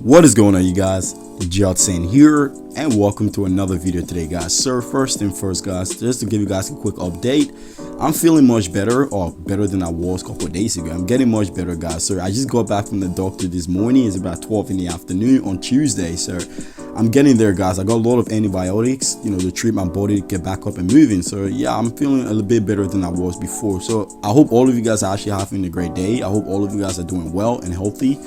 What is going on, you guys? Judson here, and welcome to another video today, guys. So first and first, guys, just to give you guys a quick update, I'm feeling much better, or better than I was a couple of days ago. I'm getting much better, guys. So I just got back from the doctor this morning. It's about 12 in the afternoon on Tuesday. So I'm getting there, guys. I got a lot of antibiotics, to treat my body to get back up and moving. So yeah, I'm feeling a little bit better than I was before. So I hope all of you guys are actually having a great day. I hope all of you guys are doing well and healthy,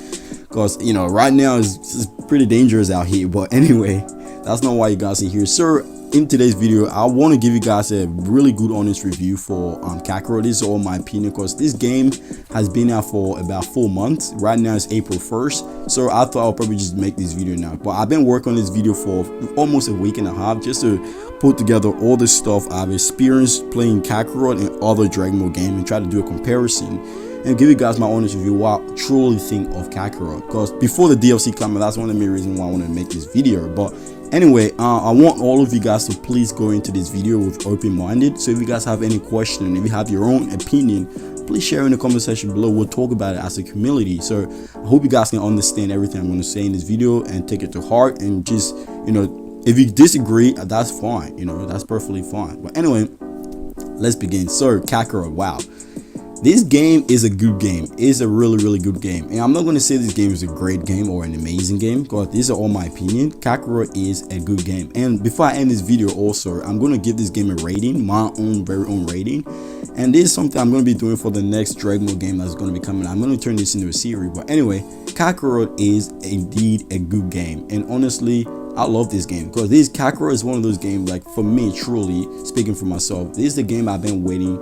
because right now it's pretty dangerous out here. But anyway, that's not why you guys are here. So in today's video, I want to give you guys a really good honest review for KAKAROT. This is all my opinion, because this game has been out for about 4 months. Right now it's April 1st, so I thought I'll probably just make this video now. But I've been working on this video for almost a week and a half, just to put together all the stuff I've experienced playing KAKAROT and other Dragon Ball games, and try to do a comparison and give you guys my honest review what I truly think of KAKAROT. Because before the DLC came out, that's one of the main reasons why I want to make this video. But anyway, I want all of you guys to please go into this video with open-minded. So if you guys have any question, if you have your own opinion, please share in the comment section below. We'll talk about it as a community. So I hope you guys can understand everything I'm going to say in this video and take it to heart. And just, if you disagree, that's fine. That's perfectly fine. But anyway, let's begin. So KAKAROT, wow. This game is a good game. It's a really good game. And I'm not going to say this game is a great game or an amazing game, because these are all my opinion. KAKAROT is a good game. And before I end this video also, I'm going to give this game a rating, my own very own rating. And this is something I'm going to be doing for the next Dragon Ball game that's going to be coming. I'm going to turn this into a series. But anyway, KAKAROT is indeed a good game. And honestly, I love this game, because this KAKAROT is one of those games, like, for me, truly speaking for myself, this is the game I've been waiting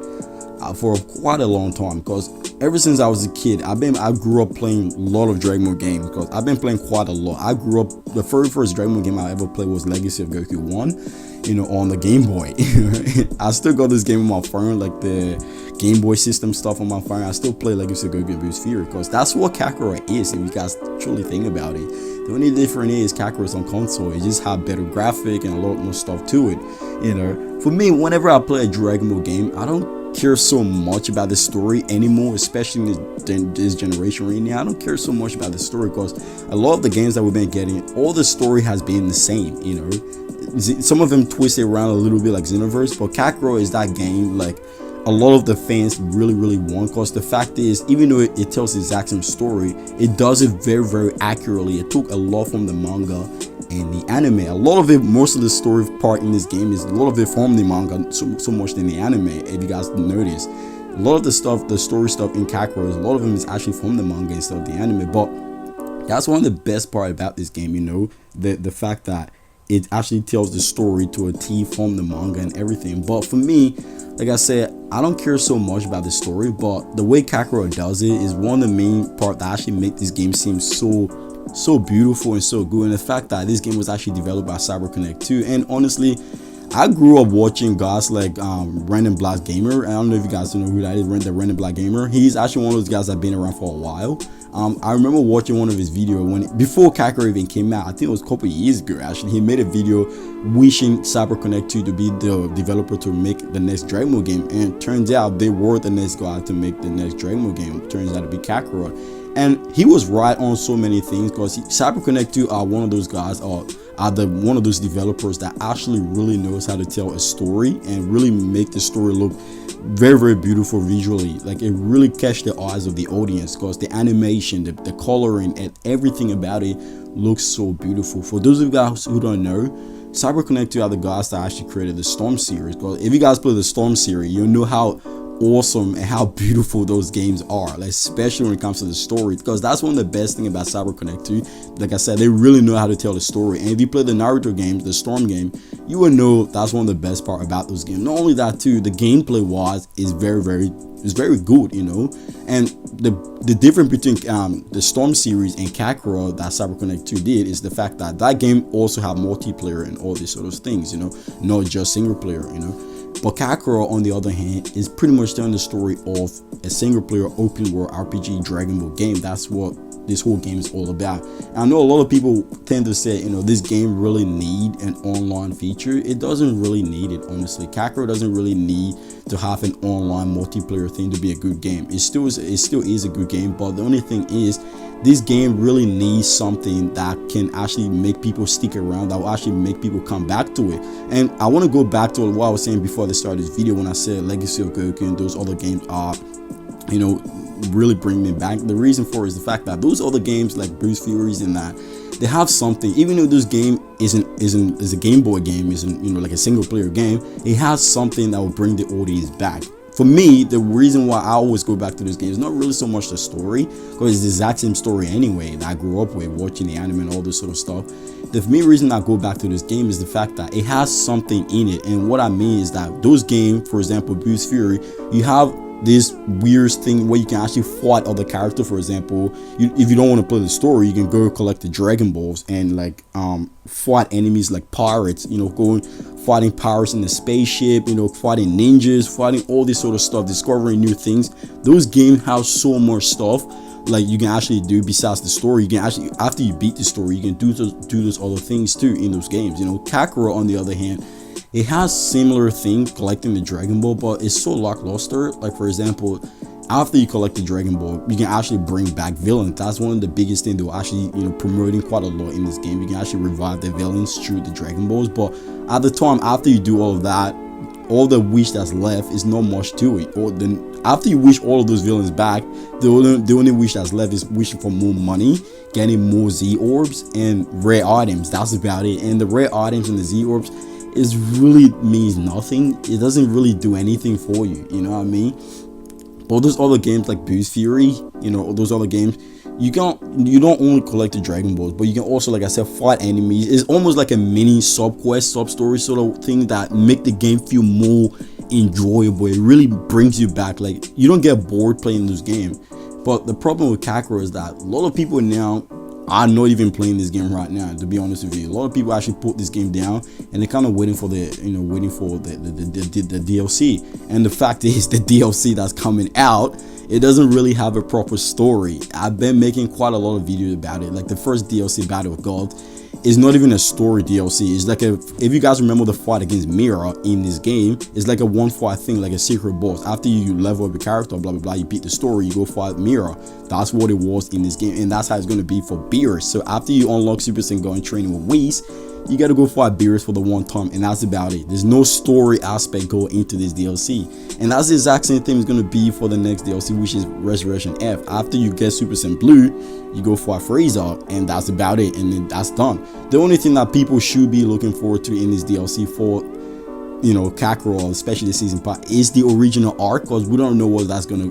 for quite a long time. Because ever since I was a kid, I grew up playing a lot of Dragon Ball games, because I've been playing quite a lot. I grew up, the very first Dragon Ball game I ever played was Legacy of Goku 1, on the Game Boy. I still got this game on my phone, like the Game Boy system stuff on my phone. I still play Legacy of Goku and Boost Fury, because that's what KAKAROT is, if you guys truly think about it. The only difference is KAKAROT's on console. It just have better graphic and a lot more stuff to it. For me, whenever I play a Dragon Ball game, I don't care so much about the story anymore, especially in this generation right now. I don't care so much about the story, because a lot of the games that we've been getting, all the story has been the same. Some of them twist it around a little bit, like Xenoverse, but KAKAROT is that game like a lot of the fans really want, because the fact is, even though it tells the exact same story, it does it very accurately. It took a lot from the manga and the anime. A lot of it, most of the story part in this game is a lot of it from the manga, so much than the anime. If you guys notice, a lot of the stuff, the story stuff in KAKAROT, a lot of them is actually from the manga instead of the anime. But that's one of the best part about this game, the fact that it actually tells the story to a T from the manga and everything. But for me, like I said, I don't care so much about the story, but the way KAKAROT does it is one of the main part that actually make this game seem so beautiful and so good. And the fact that this game was actually developed by CyberConnect 2. And honestly, I grew up watching guys like Random Black Gamer. I don't know if you guys know who that is, the Random Black Gamer. He's actually one of those guys that been around for a while. I remember watching one of his videos before KAKAROT even came out. I think it was a couple of years ago actually. He made a video wishing CyberConnect 2 to be the developer to make the next Dragon Ball game, and it turns out they were the next guy to make the next Dragon Ball game. It turns out to be KAKAROT. And he was right on so many things, because CyberConnect 2 are one of those guys, or are one of those developers that actually really knows how to tell a story and really make the story look very beautiful visually. Like, it really catch the eyes of the audience, because the animation, the coloring, and everything about it looks so beautiful. For those of you guys who don't know, CyberConnect 2 are the guys that actually created the Storm series. Because if you guys play the Storm series, you'll know how awesome and how beautiful those games are, like, especially when it comes to the story, because that's one of the best thing about CyberConnect 2. Like I said, they really know how to tell the story. And if you play the Naruto games, the Storm game, you will know that's one of the best part about those games. Not only that too, the gameplay wise is very good, and the difference between the Storm series and KAKAROT that CyberConnect 2 did is the fact that game also have multiplayer and all these sort of things, not just single player. But KAKAROT, on the other hand, is pretty much telling the story of a single player open world RPG Dragon Ball game. That's what this whole game is all about. And I know a lot of people tend to say, you know, this game really need an online feature. It doesn't really need it, honestly. Kakarot doesn't really need to have an online multiplayer thing to be a good game. It still is a good game, but the only thing is, this game really needs something that can actually make people stick around, that will actually make people come back to it. And I want to go back to what I was saying before the start of this video, when I said Legacy of Goku and those other games are, you know, really bring me back. The reason for it is the fact that those other games like Bruce Furies and that, they have something. Even though this game is a Game Boy game, isn't, you know, like a single player game, it has something that will bring the audience back. For me, the reason why I always go back to this game is not really so much the story, because it's the exact same story anyway that I grew up with, watching the anime and all this sort of stuff. The main reason I go back to this game is the fact that it has something in it. And what I mean is that those games, for example, Bruce Fury, you have this weird thing where you can actually fight other characters. For example, if you don't want to play the story, you can go collect the Dragon Balls and like fight enemies like pirates, you know, going fighting pirates in the spaceship, you know, fighting ninjas, fighting all this sort of stuff, discovering new things. Those games have so much stuff like you can actually do besides the story. You can actually, after you beat the story, you can do those other things too in those games. You know, Kakarot on the other hand, it has similar thing, collecting the Dragon Ball, but it's so lackluster. Like for example, after you collect the Dragon Ball, you can actually bring back villains. That's one of the biggest things they're actually, you know, promoting quite a lot in this game. You can actually revive the villains through the Dragon Balls, but at the time, after you do all of that, all the wish that's left is not much to it. Or then after you wish all of those villains back, the only wish that's left is wishing for more money, getting more Z orbs and rare items. That's about it. And the rare items and the Z orbs is really means nothing. It doesn't really do anything for you, you know what I mean? But those other games like Bruce Fury, you know, those other games, you don't only collect the Dragon Balls, but you can also, like I said, fight enemies. It's almost like a mini sub quest, sub story sort of thing that make the game feel more enjoyable. It really brings you back. Like, you don't get bored playing this game. But the problem with Kakarot is that a lot of people now are not even playing this game right now, to be honest with you. A lot of people actually put this game down and they're kind of waiting for the DLC. And the fact is, the DLC that's coming out, it doesn't really have a proper story. I've been making quite a lot of videos about it. Like the first DLC, Battle of God, is not even a story DLC. It's like if you guys remember the fight against Mira in this game, it's like a one fight thing, like a secret boss. After you level up your character, blah blah blah, you beat the story, you go fight Mira. That's what it was in this game, and that's how it's going to be for Beerus. So after you unlock Super Saiyan God and training with Whis, you got to go fight Beerus for the one time, and that's about it. There's no story aspect going into this DLC, and that's the exact same thing is going to be for the next DLC, which is Resurrection F. After you get Super Saiyan Blue, you go fight Frieza, and that's about it, and then that's done. The only thing that people should be looking forward to in this DLC for, you know, Kakarot, especially the season pass, is the original arc, because we don't know what that's gonna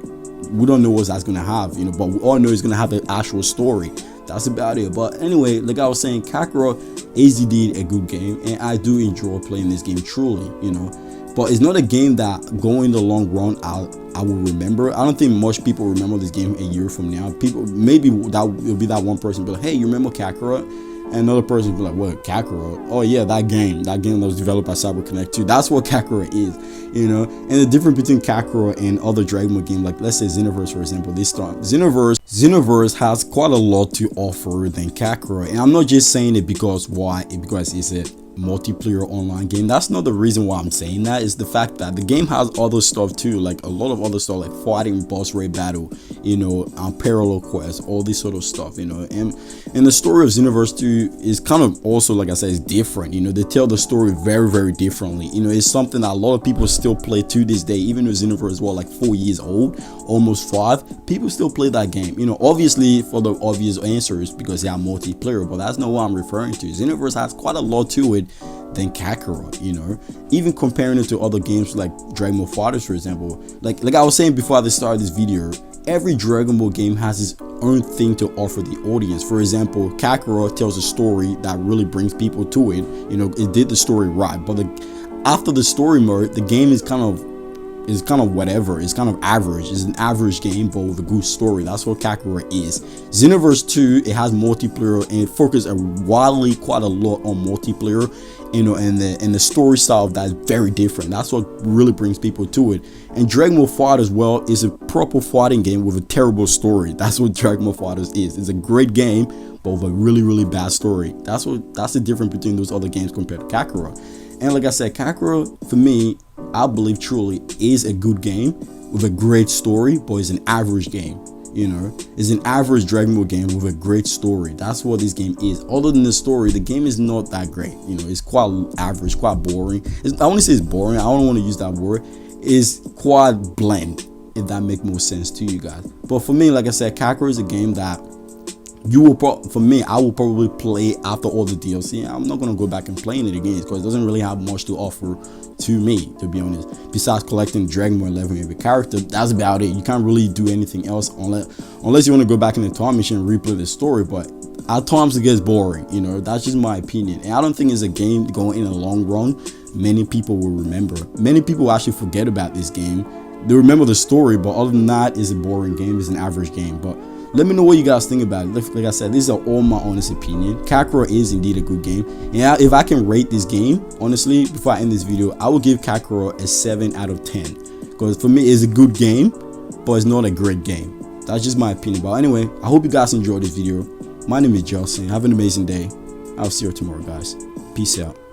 have, you know, but we all know it's gonna have an actual story. That's about it. But anyway, like I was saying, Kakarot is indeed a good game, and I do enjoy playing this game truly, you know. But it's not a game that going the long run I will remember. I don't think much people remember this game a year from now. People, maybe that will be that one person be like, hey, you remember Kakarot? And another person will be like, what, Kakarot? Oh yeah, that game that was developed by CyberConnect 2. That's what Kakarot is, you know. And the difference between Kakarot and other Dragon Ball games, like let's say Xenoverse, for example, Xenoverse has quite a lot to offer than Kakarot. And I'm not just saying it because it's a multiplayer online game. That's not the reason why I'm saying that. It's the fact that the game has other stuff too, like a lot of other stuff, like fighting, boss raid battle, you know, parallel quests, all this sort of stuff, you know. And the story of Xenoverse 2 is kind of also, like I said, is different, you know. They tell the story very, very differently, you know. It's something that a lot of people still play to this day, even though Xenoverse is like 4 years old, almost 5. People still play that game, you know. Obviously for the obvious answers, because they are multiplayer, but that's not what I'm referring to. Xenoverse has quite a lot to it than Kakarot, you know. Even comparing it to other games like Dragon Ball FighterZ, for example, like I was saying before I started this video, every Dragon Ball game has its own thing to offer the audience. For example, Kakarot tells a story that really brings people to it, you know. It did the story right, but after the story mode, the game is kind of is kind of whatever. It's kind of average. It's an average game, but with a good story. That's what Kakarot is. Xenoverse 2, it has multiplayer and it focuses quite a lot on multiplayer, you know, and the story style of that is very different. That's what really brings people to it. And Dragon Ball FighterZ, well, is a proper fighting game with a terrible story. That's what Dragon Ball FighterZ is. It's a great game, but with a really bad story. That's the difference between those other games compared to Kakarot. And like I said, Kakarot, for me, I believe truly is a good game with a great story, but it's an average game. You know, it's an average Dragon Ball game with a great story. That's what this game is. Other than the story, the game is not that great. You know, it's quite average, quite boring. I want to say it's boring. I don't want to use that word. It's quite bland, if that makes more sense to you guys. But for me, like I said, Kakarot is a game that I will probably play after all the DLC. I'm not gonna go back and playing it again because it doesn't really have much to offer to me, to be honest. Besides collecting Dragon Ball 11 every character, that's about it. You can't really do anything else unless you want to go back in the time machine and replay the story. But at times it gets boring. You know, that's just my opinion. And I don't think it's a game going in the long run many people will remember. Many people actually forget about this game. They remember the story, but other than that, it's a boring game. It's an average game. But let me know what you guys think about it. Like I said, these are all my honest opinion. Kakarot is indeed a good game. And if I can rate this game, honestly, before I end this video, I will give Kakarot a 7 out of 10. Because for me, it's a good game, but it's not a great game. That's just my opinion. But anyway, I hope you guys enjoyed this video. My name is Jelson. Have an amazing day. I'll see you tomorrow, guys. Peace out.